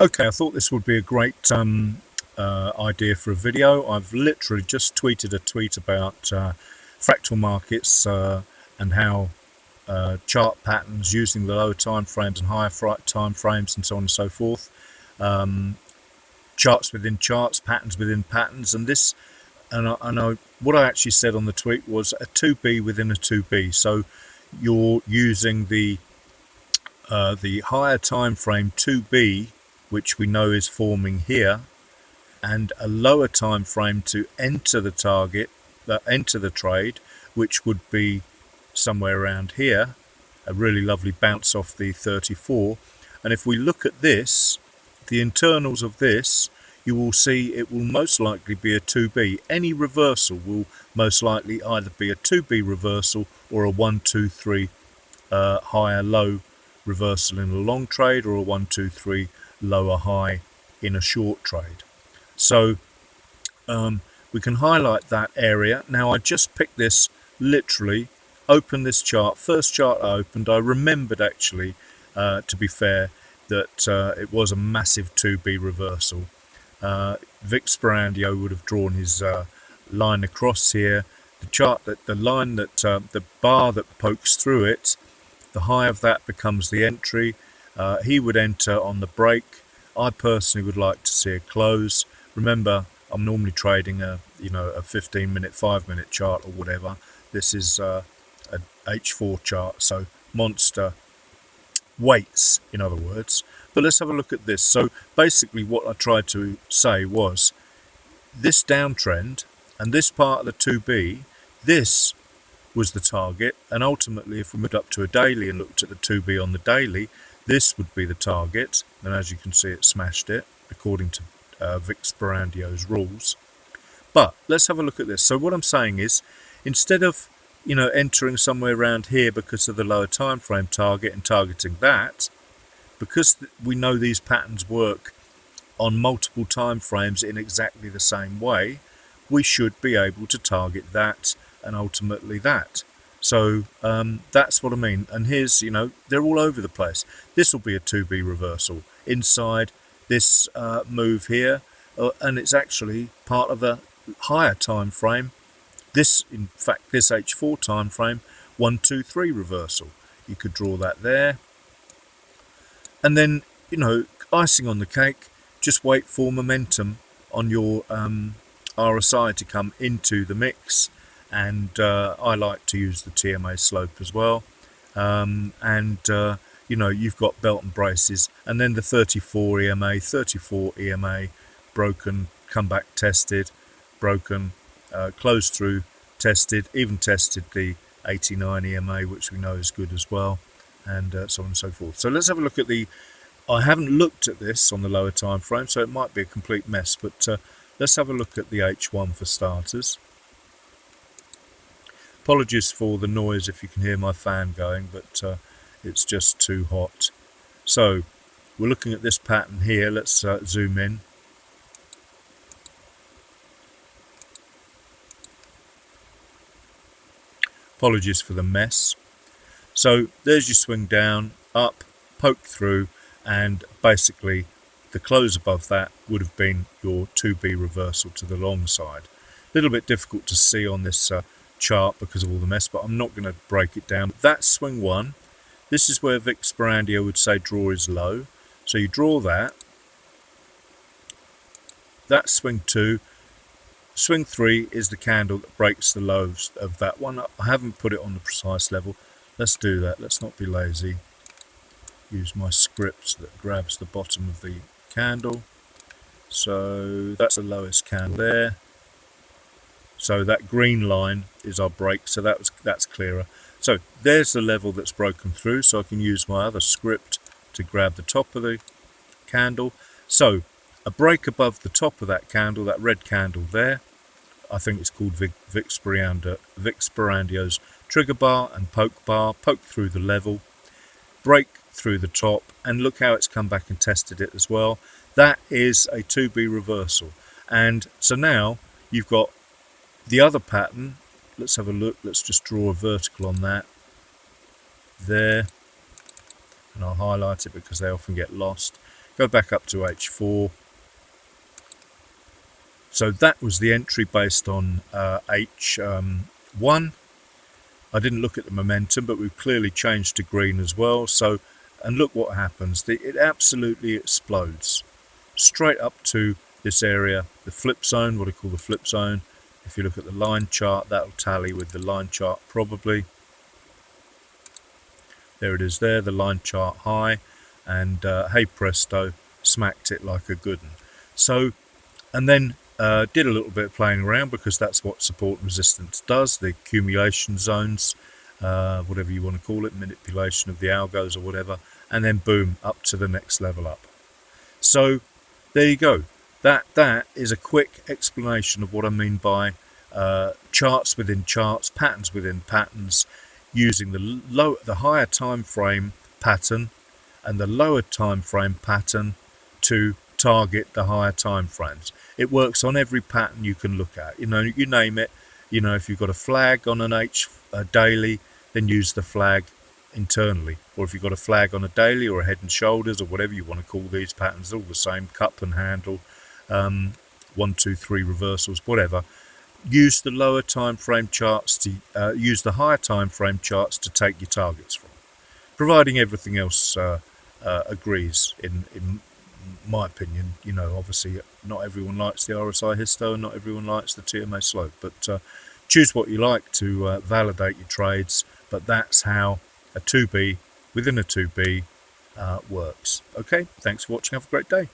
Okay, I thought this would be a great idea for a video. I've literally just tweeted a tweet about fractal markets and how chart patterns using the lower time frames and higher time frames and so on and so forth, charts within charts, patterns within patterns, and this, what I actually said on the tweet was a 2B within a 2B. So you're using the higher time frame 2B, which we know is forming here, and a lower time frame to enter the target, enter the trade, which would be somewhere around here, a really lovely bounce off the 34. And if we look at this, the internals of this, you will see it will most likely be a 2B. Any reversal will most likely either be a 2B reversal or a 1, 2, 3 higher low reversal in a long trade, or a 1, 2, 3 lower high in a short trade. So we can highlight that area. Now I just picked this, literally opened this chart, first chart I opened. I remembered actually, to be fair, that it was a massive 2B reversal. Vic Sperandio would have drawn his line across here. The chart, that the line that the bar that pokes through it, the high of that becomes the entry. He would enter on the break. I personally would like to see a close. Remember, I'm normally trading a 15-minute, 5-minute chart or whatever. This is a H4 chart, so monster weights, in other words. But let's have a look at this. So basically what I tried to say was this downtrend and this part of the 2B, this was the target, and ultimately if we moved up to a daily and looked at the 2B on the daily, this would be the target, and as you can see it smashed it according to Vic Sperandio's rules. But let's have a look at this. So what I'm saying is, instead of entering somewhere around here because of the lower time frame target and targeting that, because we know these patterns work on multiple time frames in exactly the same way, we should be able to target that and ultimately that. So that's what I mean. And here's, they're all over the place. This will be a 2B reversal inside this move here, and it's actually part of a higher time frame. This, in fact, this H4 time frame, 1, 2, 3 reversal. You could draw that there. And then, icing on the cake, just wait for momentum on your RSI to come into the mix. And I like to use the TMA slope as well. You've got belt and braces, and then the 34 EMA, broken, come back tested, broken, closed through, tested, even tested the 89 EMA, which we know is good as well, and so on and so forth. So let's have a look at I haven't looked at this on the lower time frame, so it might be a complete mess, but let's have a look at the H1 for starters. Apologies for the noise if you can hear my fan going, but it's just too hot. So we're looking at this pattern here. Let's zoom in. Apologies for the mess. So there's your swing down, up, poke through, and basically the close above that would have been your 2B reversal to the long side. A little bit difficult to see on this chart because of all the mess, but I'm not going to break it down. That's swing 1. This is where Vic Sperandio would say draw is low. So you draw that. That's swing 2. Swing 3 is the candle that breaks the lows of that one. I haven't put it on the precise level. Let's do that. Let's not be lazy. Use my script that grabs the bottom of the candle. So that's the lowest candle there. So that green line is our break, so that's clearer. So there's the level that's broken through, so I can use my other script to grab the top of the candle. So a break above the top of that candle, that red candle there, I think it's called Vic Sperandio's trigger bar and poke bar, poke through the level, break through the top, and look how it's come back and tested it as well. That is a 2B reversal. And so now you've got the other pattern. Let's have a look. Let's just draw a vertical on that there, and I'll highlight it because they often get lost. go back up to H4. So that was the entry based on H1. I didn't look at the momentum, but we've clearly changed to green as well. So, and look what happens. It absolutely explodes straight up to this area, the flip zone, what I call the flip zone. If you look at the line chart, that'll tally with the line chart probably. There it is there, the line chart high, and hey presto, smacked it like a good one. So, and then did a little bit of playing around, because that's what support and resistance does, the accumulation zones, whatever you want to call it, manipulation of the algos or whatever, and then boom, up to the next level up. So there you go. That is a quick explanation of what I mean by charts within charts, patterns within patterns, using the higher time frame pattern and the lower time frame pattern to target the higher time frames. It works on every pattern you can look at. You know, you name it. You know, if you've got a flag on an daily, then use the flag internally. Or if you've got a flag on a daily or a head and shoulders or whatever you want to call these patterns, they're all the same. Cup and handle, 1, 2, 3 reversals, whatever. Use the lower time frame charts to use the higher time frame charts to take your targets from, providing everything else agrees. In my opinion, you know, obviously not everyone likes the RSI histo and not everyone likes the TMA slope, but choose what you like to validate your trades. But that's how a 2B within a 2B works. Okay, thanks for watching. Have a great day.